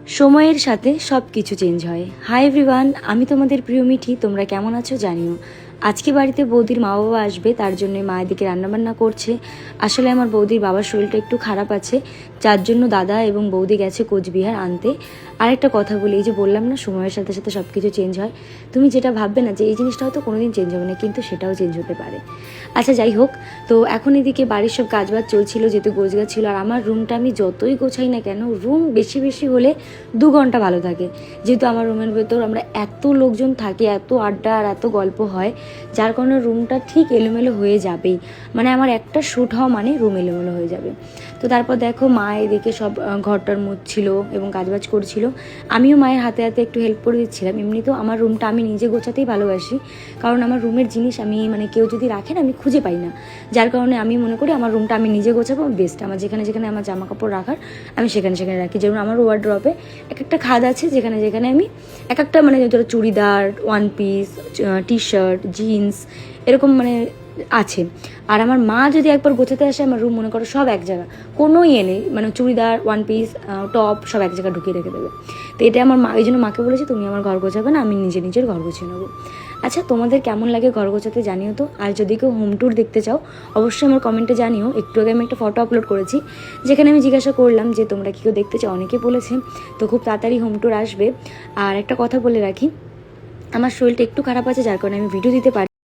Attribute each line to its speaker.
Speaker 1: সময়ের সাথে সব কিছু চেঞ্জ হয়। হাই এভরিওয়ান, আমি তোমাদের প্রিয় মিঠি। তোমরা কেমন আছো জানিও। আজকে বাড়িতে বৌদির মা বাবা আসবে, তার জন্য মা এদিকে রান্নাবান্না করছে। আসলে আমার বৌদির বাবার শরীরটা একটু খারাপ আছে, যার জন্য দাদা এবং বৌদি গেছে কোচবিহার আনতে। আরেকটা কথা বলি, এই যে বললাম না সময়ের সাথে সাথে সব কিছু চেঞ্জ হয়, তুমি যেটা ভাববে না যে এই জিনিসটা হয়তো কোনোদিন চেঞ্জ হবে না, কিন্তু সেটাও চেঞ্জ হতে পারে। আচ্ছা যাই হোক, তো এখন এদিকে বাড়ির সব কাজবাজ চলছিল, যেহেতু গোছগাছ ছিল। আর আমার রুমটা আমি যতই গোছাই না কেন, রুম বেশি বেশি হলে 2 ঘন্টা ভালো থাকে। যেহেতু আমার রুমের ভেতর আমরা এত লোকজন থাকি, এত আড্ডা আর এত গল্প হয়, যার কারণে রুমটা ঠিক এলোমেলো হয়ে যাবেই। মানে আমার একটা শ্যুট হওয়া মানে রুম এলোমেলো হয়ে যাবে। তো তারপর দেখো মা এদিকে সব ঘরটার মুছছিল এবং কাজবাজ করছিল। আমিও মায়ের হাতে হাতে একটু হেল্প করে দিচ্ছিলাম। এমনিতেও আমার রুমটা আমি নিজে গোছাতেই ভালোবাসি, কারণ আমার রুমের জিনিস আমি মানে কেউ যদি রাখেন আমি খুঁজে পাই না। যার কারণে আমি মনে করি আমার রুমটা আমি নিজে গোছাবো বেস্ট। আমার যেখানে যেখানে আমার জামা কাপড় রাখার আমি সেখানে সেখানে রাখি। যেমন আমার ওয়ার্ড্রপে এক একটা খাদ আছে, যেখানে যেখানে আমি এক একটা মানে ধরো churidar, one piece, T shirt, jeans এরকম মানে আছে। আর আমার মা যদি একবার গোছাতে আসে, আমার রুম মনে করো সব এক জায়গা, কোনো ইয়ে নেই, মানে চুড়িদার, ওয়ান পিস, টপ সব এক জায়গায় ঢুকিয়ে রেখে দেবে। তো এটা আমার মা, এই জন্য মাকে বলেছে তুমি আমার ঘর গোছাবে না, আমি নিজের ঘর গুছিয়ে নেবো। আচ্ছা তোমাদের কেমন লাগে ঘর গোছাতে জানিও তো। আর যদি কেউ হোম ট্যুর দেখতে চাও অবশ্যই আমার কমেন্টে জানিও। একটু আগে আমি একটা ফটো আপলোড করেছি, যেখানে আমি জিজ্ঞাসা করলাম যে তোমরা কি কেউ দেখতে চাও, অনেকে বলেছে। তো খুব তাড়াতাড়ি হোম ট্যুর আসবে। আর একটা কথা বলে রাখি, আমার শরীরটা একটু খারাপ আছে, যার কারণে আমি ভিডিও দিতে পারি।